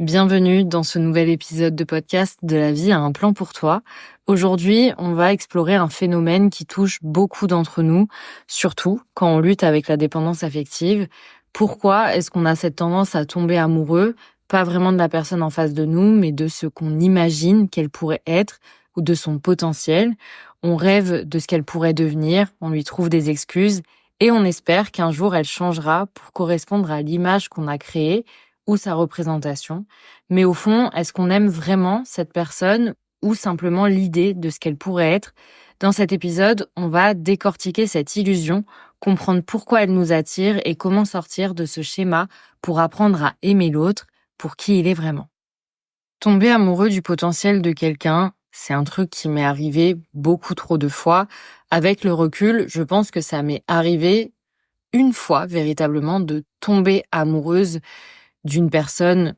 Bienvenue dans ce nouvel épisode de podcast de La vie a un plan pour toi. Aujourd'hui, on va explorer un phénomène qui touche beaucoup d'entre nous, surtout quand on lutte avec la dépendance affective. Pourquoi est-ce qu'on a cette tendance à tomber amoureux, pas vraiment de la personne en face de nous, mais de ce qu'on imagine qu'elle pourrait être ou de son potentiel. On rêve de ce qu'elle pourrait devenir, on lui trouve des excuses et on espère qu'un jour elle changera pour correspondre à l'image qu'on a créée ou sa représentation. Mais au fond, est-ce qu'on aime vraiment cette personne ou simplement l'idée de ce qu'elle pourrait être? Dans cet épisode, on va décortiquer cette illusion, comprendre pourquoi elle nous attire et comment sortir de ce schéma pour apprendre à aimer l'autre pour qui il est vraiment. Tomber amoureux du potentiel de quelqu'un, c'est un truc qui m'est arrivé beaucoup trop de fois. Avec le recul, je pense que ça m'est arrivé une fois véritablement de tomber amoureuse d'une personne,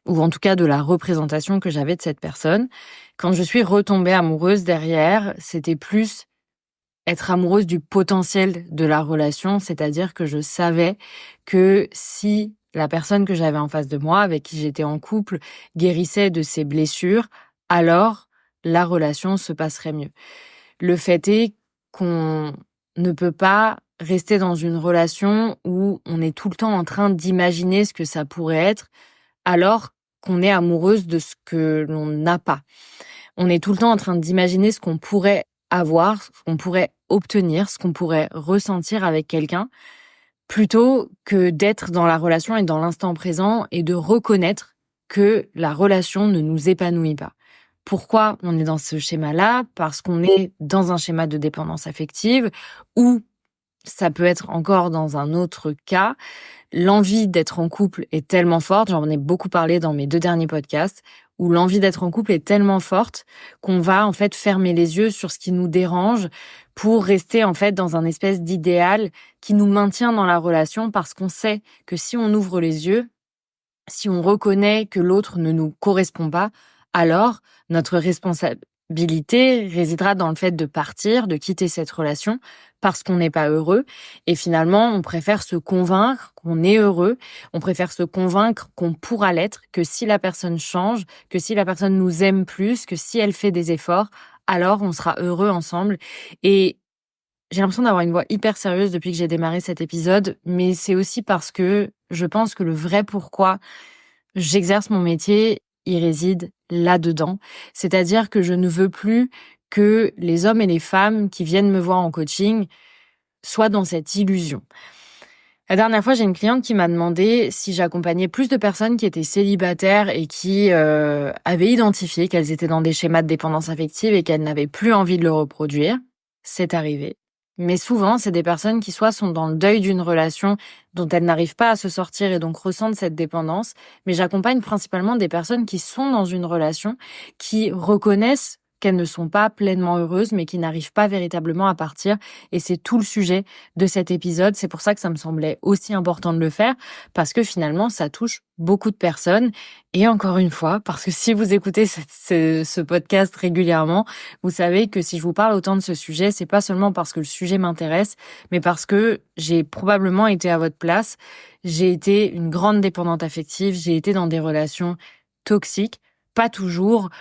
ou en tout cas de la représentation que j'avais de cette personne. Quand je suis retombée amoureuse derrière, c'était plus être amoureuse du potentiel de la relation, c'est-à-dire que je savais que si la personne que j'avais en face de moi, avec qui j'étais en couple, guérissait de ses blessures, alors la relation se passerait mieux. Le fait est qu'on ne peut pas rester dans une relation où on est tout le temps en train d'imaginer ce que ça pourrait être, alors qu'on est amoureuse de ce que l'on n'a pas. On est tout le temps en train d'imaginer ce qu'on pourrait avoir, ce qu'on pourrait obtenir, ce qu'on pourrait ressentir avec quelqu'un, plutôt que d'être dans la relation et dans l'instant présent et de reconnaître que la relation ne nous épanouit pas. Pourquoi on est dans ce schéma-là? Parce qu'on est dans un schéma de dépendance affective ou ça peut être encore dans un autre cas. L'envie d'être en couple est tellement forte, j'en ai beaucoup parlé dans mes 2 derniers podcasts, où l'envie d'être en couple est tellement forte qu'on va en fait fermer les yeux sur ce qui nous dérange pour rester en fait dans un espèce d'idéal qui nous maintient dans la relation parce qu'on sait que si on ouvre les yeux, si on reconnaît que l'autre ne nous correspond pas, alors notre responsabilité résidera dans le fait de partir, de quitter cette relation parce qu'on n'est pas heureux. Et finalement, on préfère se convaincre qu'on est heureux, on préfère se convaincre qu'on pourra l'être, que si la personne change, que si la personne nous aime plus, que si elle fait des efforts, alors on sera heureux ensemble. Et j'ai l'impression d'avoir une voix hyper sérieuse depuis que j'ai démarré cet épisode, mais c'est aussi parce que je pense que le vrai pourquoi j'exerce mon métier, il réside là-dedans. C'est-à-dire que je ne veux plus que les hommes et les femmes qui viennent me voir en coaching soient dans cette illusion. La dernière fois, j'ai une cliente qui m'a demandé si j'accompagnais plus de personnes qui étaient célibataires et qui avaient identifié qu'elles étaient dans des schémas de dépendance affective et qu'elles n'avaient plus envie de le reproduire. C'est arrivé. Mais souvent, c'est des personnes qui soit sont dans le deuil d'une relation dont elles n'arrivent pas à se sortir et donc ressentent cette dépendance. Mais j'accompagne principalement des personnes qui sont dans une relation, qui reconnaissent qu'elles ne sont pas pleinement heureuses, mais qui n'arrivent pas véritablement à partir. Et c'est tout le sujet de cet épisode. C'est pour ça que ça me semblait aussi important de le faire, parce que finalement, ça touche beaucoup de personnes. Et encore une fois, parce que si vous écoutez ce podcast régulièrement, vous savez que si je vous parle autant de ce sujet, c'est pas seulement parce que le sujet m'intéresse, mais parce que j'ai probablement été à votre place. J'ai été une grande dépendante affective, j'ai été dans des relations toxiques, pas toujours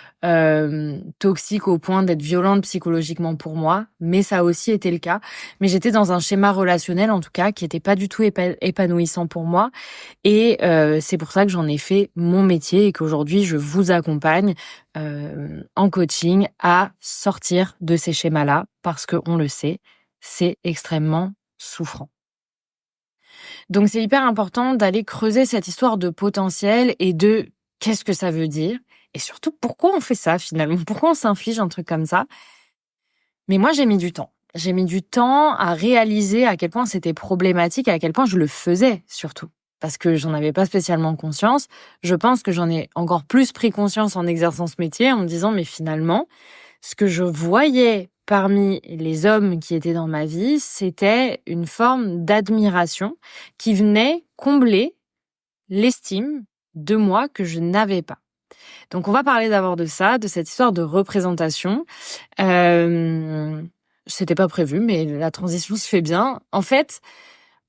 toxiques au point d'être violente psychologiquement pour moi, mais ça a aussi été le cas. Mais j'étais dans un schéma relationnel, en tout cas, qui était pas du tout épanouissant pour moi. Et c'est pour ça que j'en ai fait mon métier et qu'aujourd'hui, je vous accompagne en coaching à sortir de ces schémas-là, parce qu'on le sait, c'est extrêmement souffrant. Donc c'est hyper important d'aller creuser cette histoire de potentiel et de qu'est-ce que ça veut dire et surtout pourquoi on fait ça finalement, pourquoi on s'inflige un truc comme ça. Mais moi j'ai mis du temps. J'ai mis du temps à réaliser à quel point c'était problématique et à quel point je le faisais surtout. Parce que j'en avais pas spécialement conscience. Je pense que j'en ai encore plus pris conscience en exerçant ce métier en me disant mais finalement, ce que je voyais parmi les hommes qui étaient dans ma vie, c'était une forme d'admiration qui venait combler l'estime de moi que je n'avais pas. Donc on va parler d'abord de ça, de cette histoire de représentation. C'était pas prévu, mais la transition se fait bien. En fait,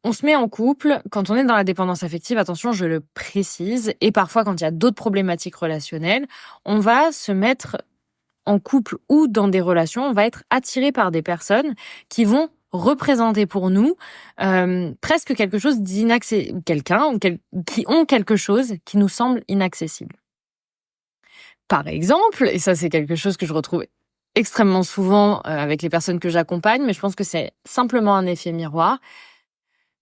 On se met en couple, quand on est dans la dépendance affective, attention, je le précise, et parfois quand il y a d'autres problématiques relationnelles, on va se mettre en couple ou dans des relations, on va être attiré par des personnes qui vont représenter pour nous presque quelque chose d'inaccessible, qui ont quelque chose qui nous semble inaccessible. Par exemple, et ça c'est quelque chose que je retrouve extrêmement souvent avec les personnes que j'accompagne, mais je pense que c'est simplement un effet miroir.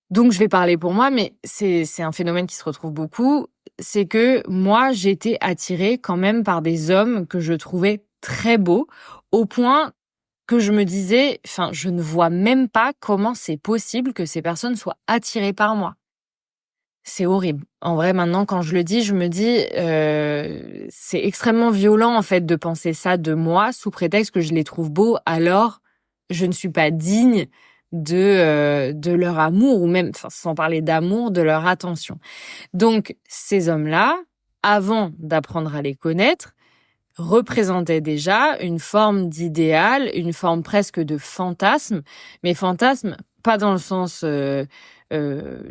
Donc je vais parler pour moi, mais c'est un phénomène qui se retrouve beaucoup. C'est que moi, j'étais attirée quand même par des hommes que je trouvais très beaux, au point que je me disais, je ne vois même pas comment c'est possible que ces personnes soient attirées par moi. C'est horrible. En vrai, maintenant, quand je le dis, je me dis, c'est extrêmement violent en fait de penser ça de moi sous prétexte que je les trouve beaux, alors je ne suis pas digne de leur amour, ou même, sans parler d'amour, de leur attention. Donc, ces hommes-là, avant d'apprendre à les connaître, représentaient déjà une forme d'idéal, une forme presque de fantasme, mais fantasme pas dans le sens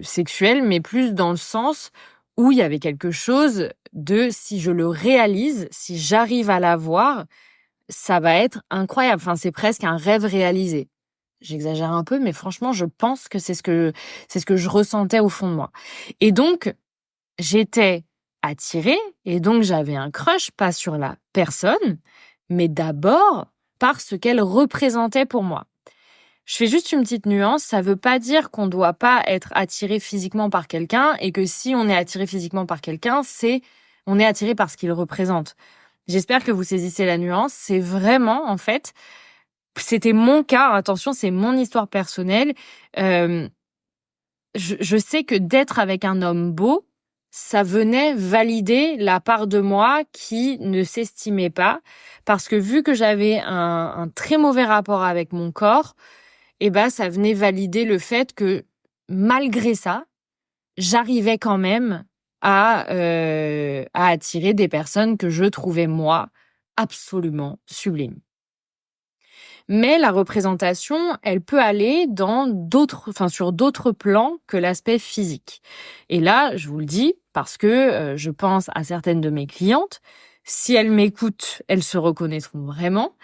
sexuel, mais plus dans le sens où il y avait quelque chose de si je le réalise, si j'arrive à l'avoir, ça va être incroyable. C'est presque un rêve réalisé. J'exagère un peu, mais franchement, je pense que c'est ce que je ressentais au fond de moi. Et donc, j'étais attirée, et donc j'avais un crush, pas sur la personne, mais d'abord par ce qu'elle représentait pour moi. Je fais juste une petite nuance, ça veut pas dire qu'on doit pas être attiré physiquement par quelqu'un, et que si on est attiré physiquement par quelqu'un, on est attiré par ce qu'il représente. J'espère que vous saisissez la nuance, c'est vraiment, en fait, c'était mon cas, attention, c'est mon histoire personnelle. Je sais que d'être avec un homme beau, ça venait valider la part de moi qui ne s'estimait pas, parce que vu que j'avais un très mauvais rapport avec mon corps, ça venait valider le fait que malgré ça, j'arrivais quand même à attirer des personnes que je trouvais moi absolument sublimes. Mais la représentation, elle peut aller sur d'autres plans que l'aspect physique. Et là, je vous le dis parce que je pense à certaines de mes clientes, si elles m'écoutent, elles se reconnaîtront vraiment,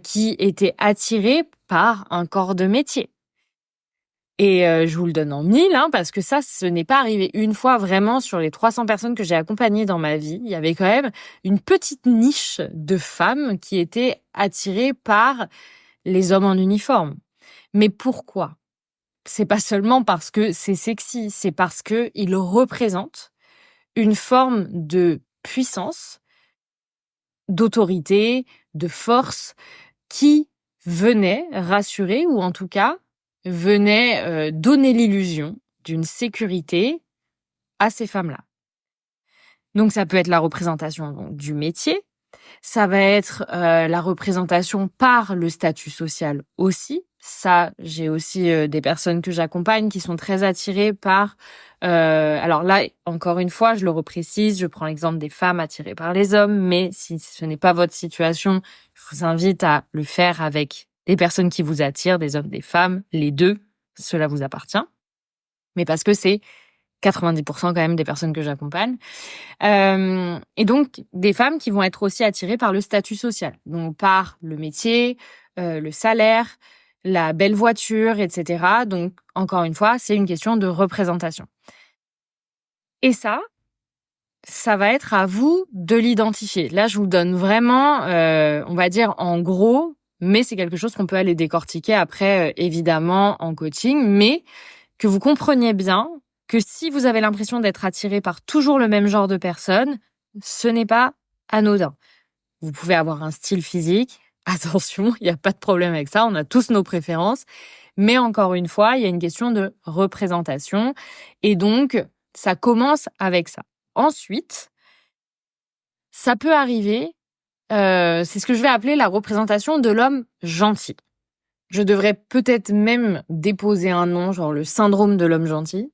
qui étaient attirées par un corps de métier. Et je vous le donne en mille, parce que ça, ce n'est pas arrivé une fois. Vraiment, sur les 300 personnes que j'ai accompagnées dans ma vie, il y avait quand même une petite niche de femmes qui étaient attirées par les hommes en uniforme. Mais pourquoi ? C'est pas seulement parce que c'est sexy, c'est parce que ils représentent une forme de puissance, d'autorité, de force qui venait rassurer, ou en tout cas venait donner l'illusion d'une sécurité à ces femmes-là. Donc ça peut être la représentation du métier, ça va être la représentation par le statut social aussi. Ça, j'ai aussi des personnes que j'accompagne qui sont très attirées par... alors là, encore une fois, je le reprécise, je prends l'exemple des femmes attirées par les hommes, mais si ce n'est pas votre situation, je vous invite à le faire avec des personnes qui vous attirent, des hommes, des femmes, les deux, cela vous appartient. Mais parce que c'est 90% quand même des personnes que j'accompagne. Et donc, des femmes qui vont être aussi attirées par le statut social. Donc, par le métier, le salaire, la belle voiture, etc. Donc, encore une fois, c'est une question de représentation. Et ça va être à vous de l'identifier. Là, je vous donne vraiment, on va dire en gros, mais c'est quelque chose qu'on peut aller décortiquer après, évidemment, en coaching, mais que vous compreniez bien que si vous avez l'impression d'être attiré par toujours le même genre de personnes, ce n'est pas anodin. Vous pouvez avoir un style physique, attention, il n'y a pas de problème avec ça, on a tous nos préférences, mais encore une fois, il y a une question de représentation, et donc ça commence avec ça. Ensuite, ça peut arriver, c'est ce que je vais appeler la représentation de l'homme gentil. Je devrais peut-être même déposer un nom, genre le syndrome de l'homme gentil.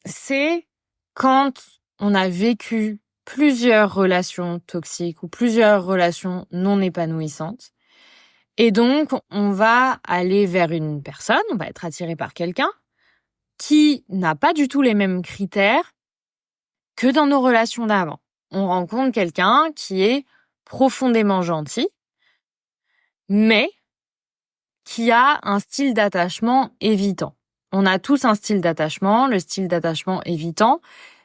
C'est quand on a vécu plusieurs relations toxiques ou plusieurs relations non épanouissantes Et donc, on va aller vers une personne, on va être attiré par quelqu'un qui n'a pas du tout les mêmes critères que dans nos relations d'avant. On rencontre quelqu'un qui est profondément gentil, mais qui a un style d'attachement évitant. On a tous un style d'attachement. Le style d'attachement évitant,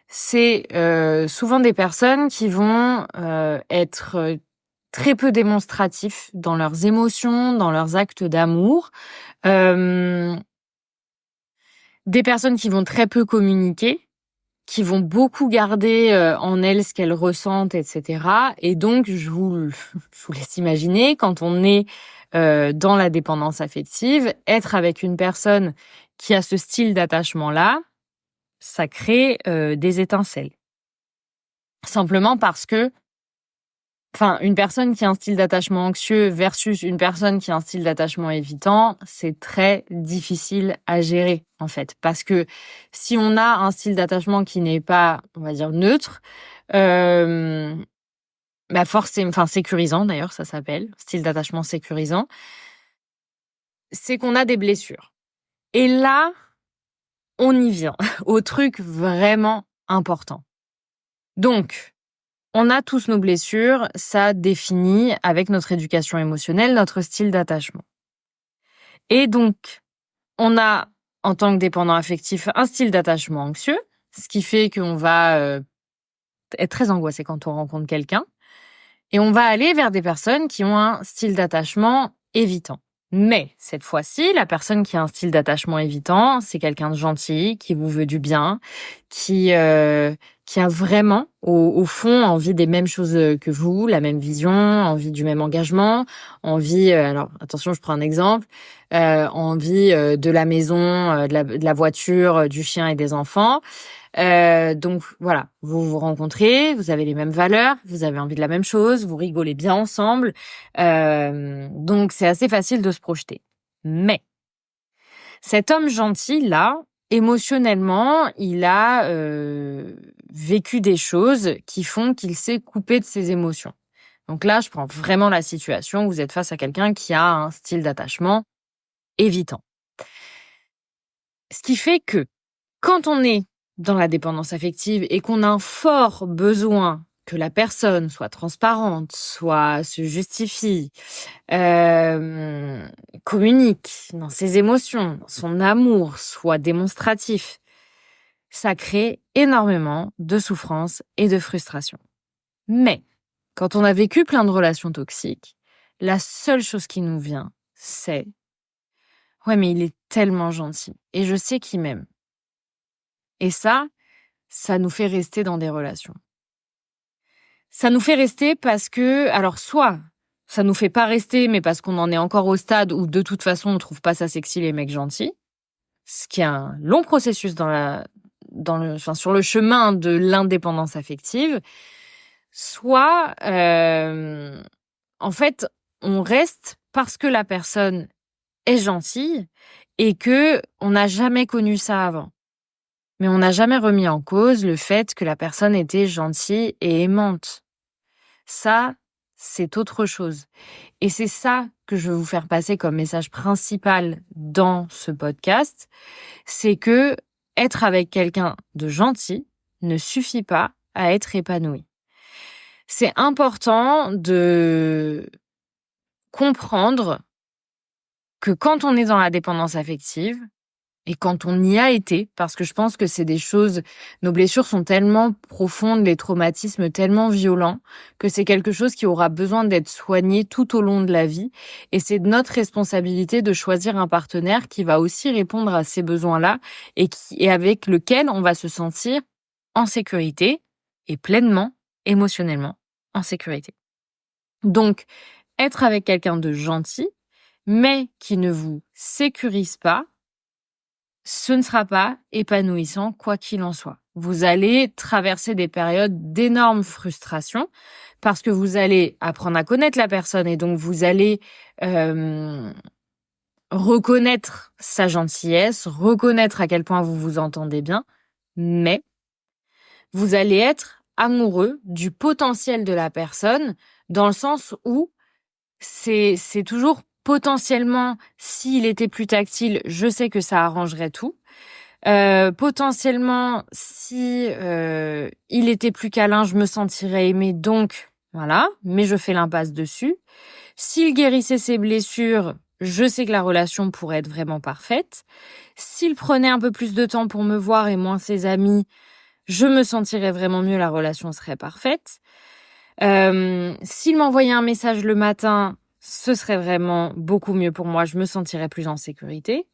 c'est souvent des personnes qui vont être très peu démonstratifs dans leurs émotions, dans leurs actes d'amour. Des personnes qui vont très peu communiquer, qui vont beaucoup garder en elles ce qu'elles ressentent, etc. Et donc, je vous laisse imaginer, quand on est dans la dépendance affective, être avec une personne qui a ce style d'attachement-là, ça crée des étincelles. Simplement parce que, une personne qui a un style d'attachement anxieux versus une personne qui a un style d'attachement évitant, c'est très difficile à gérer, en fait. Parce que si on a un style d'attachement qui n'est pas, on va dire, neutre, forcément, sécurisant d'ailleurs, ça s'appelle, style d'attachement sécurisant, c'est qu'on a des blessures. Et là, on y vient au truc vraiment important. Donc, on a tous nos blessures, ça définit avec notre éducation émotionnelle notre style d'attachement. Et donc, on a, en tant que dépendant affectif, un style d'attachement anxieux, ce qui fait qu'on va être très angoissé quand on rencontre quelqu'un. Et on va aller vers des personnes qui ont un style d'attachement évitant. Mais cette fois-ci, la personne qui a un style d'attachement évitant, c'est quelqu'un de gentil, qui vous veut du bien, qui a vraiment, au fond, envie des mêmes choses que vous, la même vision, envie du même engagement, envie, alors attention, je prends un exemple, envie de la maison, de la voiture, du chien et des enfants. Donc voilà, vous vous rencontrez, vous avez les mêmes valeurs, vous avez envie de la même chose, vous rigolez bien ensemble, donc c'est assez facile de se projeter. Mais cet homme gentil là, émotionnellement, il a vécu des choses qui font qu'il s'est coupé de ses émotions. Donc là, je prends vraiment la situation où vous êtes face à quelqu'un qui a un style d'attachement évitant. Ce qui fait que quand on est dans la dépendance affective et qu'on a un fort besoin que la personne soit transparente, se justifie, communique dans ses émotions, dans son amour, soit démonstratif, ça crée énormément de souffrance et de frustration. Mais quand on a vécu plein de relations toxiques, la seule chose qui nous vient, c'est « ouais, mais il est tellement gentil et je sais qu'il m'aime ». Et ça nous fait rester dans des relations. Ça nous fait rester parce que, alors soit ça nous fait pas rester, mais parce qu'on en est encore au stade où de toute façon on trouve pas ça sexy les mecs gentils, ce qui est un long processus sur le chemin de l'indépendance affective. Soit, en fait, on reste parce que la personne est gentille et que on n'a jamais connu ça avant. Mais on n'a jamais remis en cause le fait que la personne était gentille et aimante. Ça, c'est autre chose. Et c'est ça que je veux vous faire passer comme message principal dans ce podcast, c'est que être avec quelqu'un de gentil ne suffit pas à être épanoui. C'est important de comprendre que quand on est dans la dépendance affective, et quand on y a été, parce que je pense que c'est des choses, nos blessures sont tellement profondes, les traumatismes tellement violents, que c'est quelque chose qui aura besoin d'être soigné tout au long de la vie. Et c'est de notre responsabilité de choisir un partenaire qui va aussi répondre à ces besoins-là et avec lequel on va se sentir en sécurité et pleinement, émotionnellement, en sécurité. Donc, être avec quelqu'un de gentil, mais qui ne vous sécurise pas, ce ne sera pas épanouissant quoi qu'il en soit. Vous allez traverser des périodes d'énormes frustrations parce que vous allez apprendre à connaître la personne et donc vous allez reconnaître sa gentillesse, reconnaître à quel point vous vous entendez bien, mais vous allez être amoureux du potentiel de la personne dans le sens où c'est toujours Potentiellement, s'il était plus tactile, je sais que ça arrangerait tout. Potentiellement, si il était plus câlin, je me sentirais aimée, donc voilà, mais je fais l'impasse dessus. S'il guérissait ses blessures, je sais que la relation pourrait être vraiment parfaite. S'il prenait un peu plus de temps pour me voir et moins ses amis, je me sentirais vraiment mieux, la relation serait parfaite. S'il m'envoyait un message le matin, ce serait vraiment beaucoup mieux pour moi, je me sentirais plus en sécurité.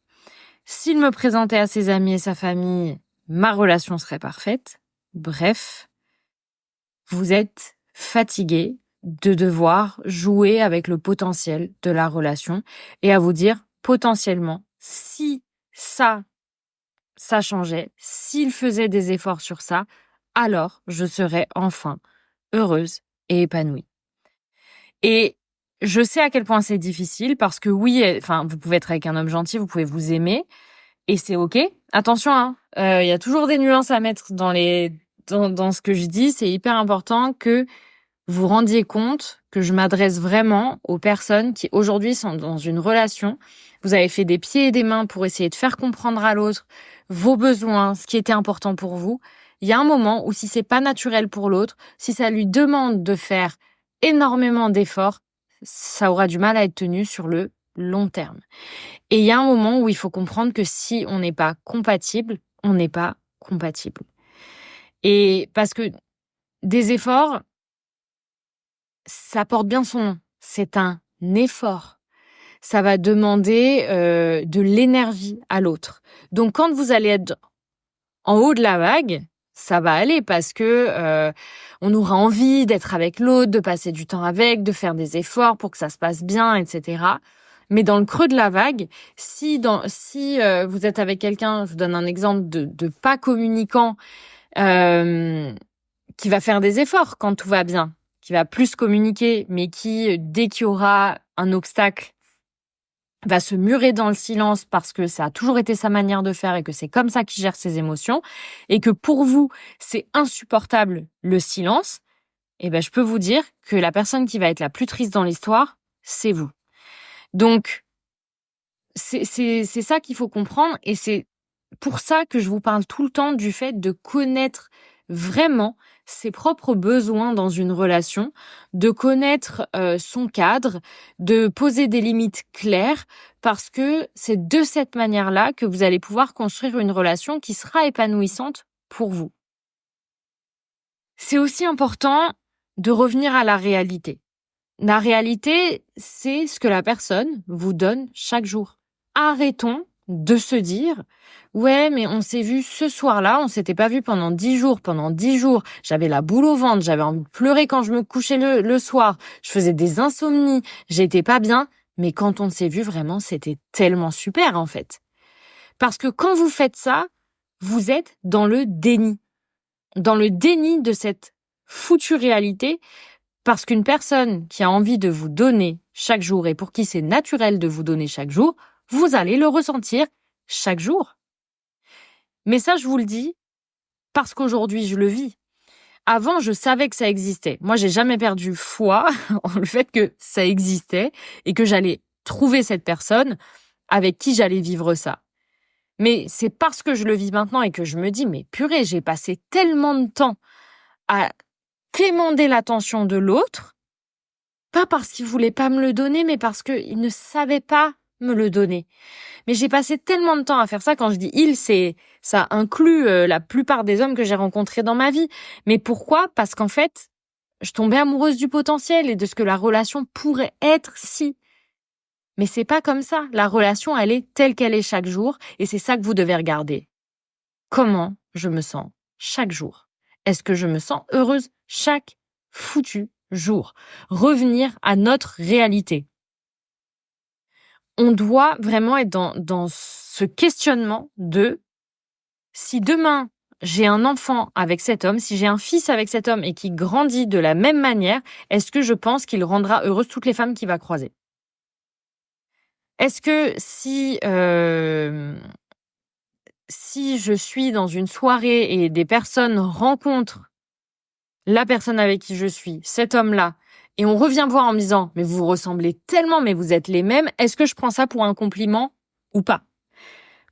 S'il me présentait à ses amis et sa famille, ma relation serait parfaite. Bref, vous êtes fatigué de devoir jouer avec le potentiel de la relation et à vous dire potentiellement, si ça changeait, s'il faisait des efforts sur ça, alors je serais enfin heureuse et épanouie. Et je sais à quel point c'est difficile parce que oui, enfin, vous pouvez être avec un homme gentil, vous pouvez vous aimer et c'est ok. Attention, hein, y a toujours des nuances à mettre dans ce que je dis. C'est hyper important que vous rendiez compte que je m'adresse vraiment aux personnes qui aujourd'hui sont dans une relation. Vous avez fait des pieds et des mains pour essayer de faire comprendre à l'autre vos besoins, ce qui était important pour vous. Il y a un moment où si c'est pas naturel pour l'autre, si ça lui demande de faire énormément d'efforts, ça aura du mal à être tenu sur le long terme. Et il y a un moment où il faut comprendre que si on n'est pas compatible, on n'est pas compatible. Et parce que des efforts, ça porte bien son nom. C'est un effort. Ça va demander de l'énergie à l'autre. Donc quand vous allez être en haut de la vague, ça va aller parce que on aura envie d'être avec l'autre, de passer du temps avec, de faire des efforts pour que ça se passe bien, etc. Mais dans le creux de la vague, si vous êtes avec quelqu'un, je vous donne un exemple de pas communicant, qui va faire des efforts quand tout va bien, qui va plus communiquer, mais qui, dès qu'il y aura un obstacle, va se murer dans le silence parce que ça a toujours été sa manière de faire et que c'est comme ça qu'il gère ses émotions, et que pour vous, c'est insupportable le silence, eh ben, je peux vous dire que la personne qui va être la plus triste dans l'histoire, c'est vous. Donc, c'est ça qu'il faut comprendre, et c'est pour ça que je vous parle tout le temps du fait de connaître vraiment ses propres besoins dans une relation, de connaître son cadre, de poser des limites claires, parce que c'est de cette manière-là que vous allez pouvoir construire une relation qui sera épanouissante pour vous. C'est aussi important de revenir à la réalité. La réalité, c'est ce que la personne vous donne chaque jour. Arrêtons de se dire « Ouais, mais on s'est vu ce soir-là, on s'était pas vu pendant 10 jours. Pendant 10 jours, j'avais la boule au ventre, j'avais envie de pleurer quand je me couchais le soir, je faisais des insomnies, j'étais pas bien. Mais quand on s'est vu, vraiment, c'était tellement super, en fait. » Parce que quand vous faites ça, vous êtes dans le déni. Dans le déni de cette foutue réalité. Parce qu'une personne qui a envie de vous donner chaque jour et pour qui c'est naturel de vous donner chaque jour, vous allez le ressentir chaque jour. Mais ça, je vous le dis parce qu'aujourd'hui, je le vis. Avant, je savais que ça existait. Moi, j'ai jamais perdu foi en le fait que ça existait et que j'allais trouver cette personne avec qui j'allais vivre ça. Mais c'est parce que je le vis maintenant et que je me dis, mais purée, j'ai passé tellement de temps à quémander l'attention de l'autre, pas parce qu'il voulait pas me le donner, mais parce qu'il ne savait pas me le donner. Mais j'ai passé tellement de temps à faire ça. Quand je dis il, ça inclut la plupart des hommes que j'ai rencontrés dans ma vie. Mais pourquoi ? Parce qu'en fait, je tombais amoureuse du potentiel et de ce que la relation pourrait être si. Mais c'est pas comme ça. La relation, elle est telle qu'elle est chaque jour, et c'est ça que vous devez regarder. Comment je me sens chaque jour ? Est-ce que je me sens heureuse chaque foutu jour ? Revenir à notre réalité. On doit vraiment être dans ce questionnement de si demain j'ai un enfant avec cet homme, si j'ai un fils avec cet homme et qui grandit de la même manière, est-ce que je pense qu'il rendra heureuse toutes les femmes qu'il va croiser ? Est-ce que si je suis dans une soirée et des personnes rencontrent la personne avec qui je suis, cet homme-là, et on revient voir en me disant « mais vous vous ressemblez tellement, mais vous êtes les mêmes, est-ce que je prends ça pour un compliment ou pas ?»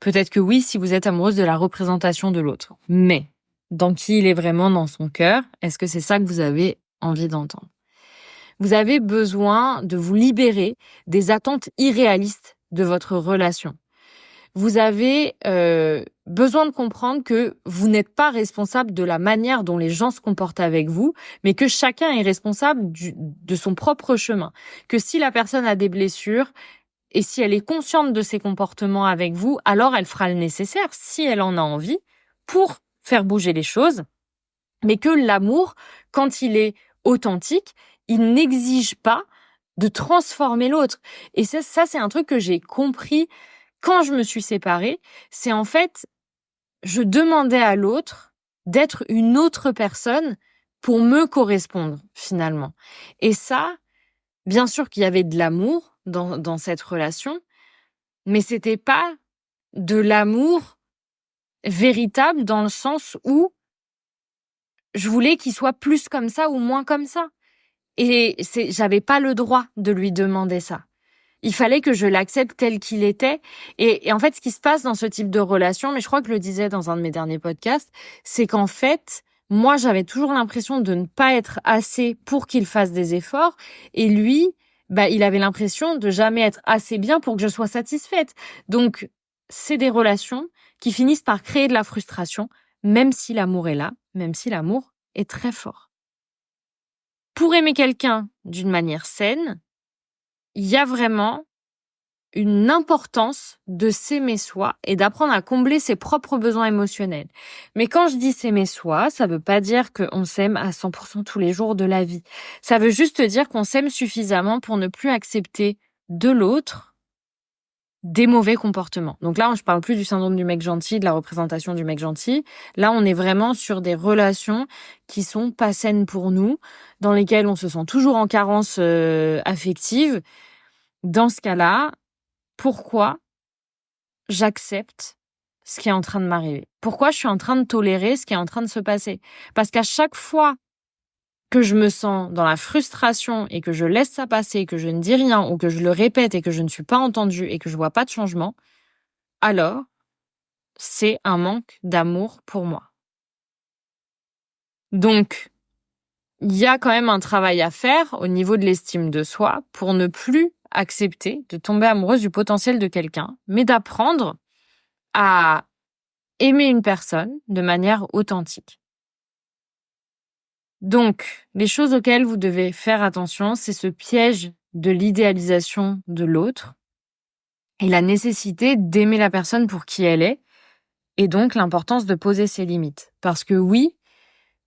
Peut-être que oui, si vous êtes amoureuse de la représentation de l'autre. Mais dans qui il est vraiment dans son cœur, est-ce que c'est ça que vous avez envie d'entendre? Vous avez besoin de vous libérer des attentes irréalistes de votre relation. Vous avez besoin de comprendre que vous n'êtes pas responsable de la manière dont les gens se comportent avec vous, mais que chacun est responsable de son propre chemin. Que si la personne a des blessures et si elle est consciente de ses comportements avec vous, alors elle fera le nécessaire, si elle en a envie, pour faire bouger les choses. Mais que l'amour, quand il est authentique, il n'exige pas de transformer l'autre. Et ça c'est un truc que j'ai compris quand je me suis séparée. C'est en fait, je demandais à l'autre d'être une autre personne pour me correspondre, finalement. Et ça, bien sûr qu'il y avait de l'amour dans cette relation, mais c'était pas de l'amour véritable dans le sens où je voulais qu'il soit plus comme ça ou moins comme ça. Et j'avais pas le droit de lui demander ça. Il fallait que je l'accepte tel qu'il était. Et en fait, ce qui se passe dans ce type de relation, mais je crois que je le disais dans un de mes derniers podcasts, c'est qu'en fait, moi, j'avais toujours l'impression de ne pas être assez pour qu'il fasse des efforts. Et lui, il avait l'impression de jamais être assez bien pour que je sois satisfaite. Donc, c'est des relations qui finissent par créer de la frustration, même si l'amour est là, même si l'amour est très fort. Pour aimer quelqu'un d'une manière saine, il y a vraiment une importance de s'aimer soi et d'apprendre à combler ses propres besoins émotionnels. Mais quand je dis s'aimer soi, ça veut pas dire qu'on s'aime à 100% tous les jours de la vie. Ça veut juste dire qu'on s'aime suffisamment pour ne plus accepter de l'autre des mauvais comportements. Donc là, je parle plus du syndrome du mec gentil, de la représentation du mec gentil. Là, on est vraiment sur des relations qui sont pas saines pour nous, dans lesquelles on se sent toujours en carence affective. Dans ce cas-là, pourquoi j'accepte ce qui est en train de m'arriver? Pourquoi je suis en train de tolérer ce qui est en train de se passer? Parce qu'à chaque fois que je me sens dans la frustration et que je laisse ça passer, que je ne dis rien ou que je le répète et que je ne suis pas entendue et que je vois pas de changement, alors c'est un manque d'amour pour moi. Donc, il y a quand même un travail à faire au niveau de l'estime de soi pour ne plus accepter de tomber amoureuse du potentiel de quelqu'un, mais d'apprendre à aimer une personne de manière authentique. Donc, les choses auxquelles vous devez faire attention, c'est ce piège de l'idéalisation de l'autre et la nécessité d'aimer la personne pour qui elle est, et donc l'importance de poser ses limites. Parce que oui,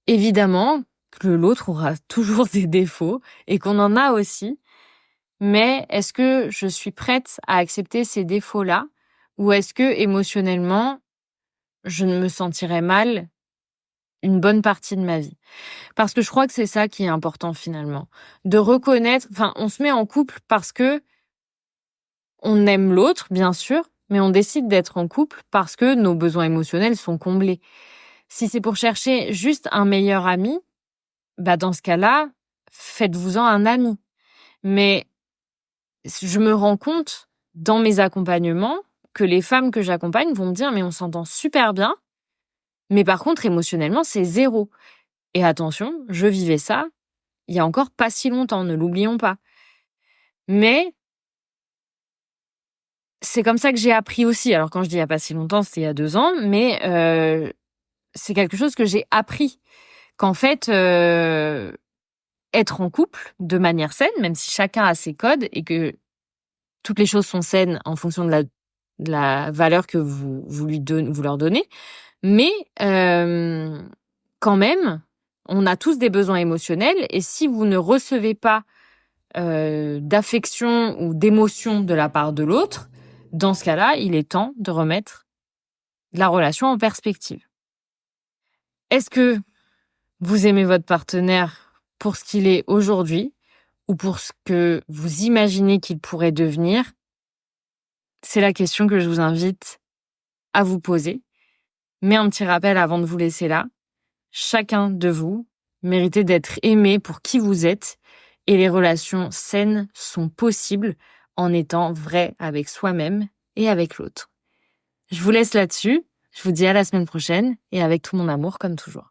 évidemment que l'autre aura toujours des défauts et qu'on en a aussi, mais est-ce que je suis prête à accepter ces défauts-là ou est-ce que émotionnellement, je ne me sentirais mal une bonne partie de ma vie? Parce que je crois que c'est ça qui est important finalement. De reconnaître, on se met en couple parce que on aime l'autre, bien sûr, mais on décide d'être en couple parce que nos besoins émotionnels sont comblés. Si c'est pour chercher juste un meilleur ami, dans ce cas-là, faites-vous-en un ami. Mais je me rends compte dans mes accompagnements que les femmes que j'accompagne vont me dire « mais on s'entend super bien », mais par contre, émotionnellement, c'est 0. Et attention, je vivais ça il y a encore pas si longtemps, ne l'oublions pas. Mais c'est comme ça que j'ai appris aussi. Alors quand je dis il y a pas si longtemps, c'était il y a 2 ans, mais c'est quelque chose que j'ai appris. Qu'en fait, être en couple de manière saine, même si chacun a ses codes et que toutes les choses sont saines en fonction de la valeur que vous leur donnez, mais quand même, on a tous des besoins émotionnels et si vous ne recevez pas d'affection ou d'émotion de la part de l'autre, dans ce cas-là, il est temps de remettre la relation en perspective. Est-ce que vous aimez votre partenaire pour ce qu'il est aujourd'hui ou pour ce que vous imaginez qu'il pourrait devenir? C'est la question que je vous invite à vous poser. Mais un petit rappel avant de vous laisser là. Chacun de vous méritez d'être aimé pour qui vous êtes Et les relations saines sont possibles en étant vrai avec soi-même et avec l'autre. Je vous laisse là-dessus. Je vous dis à la semaine prochaine et avec tout mon amour comme toujours.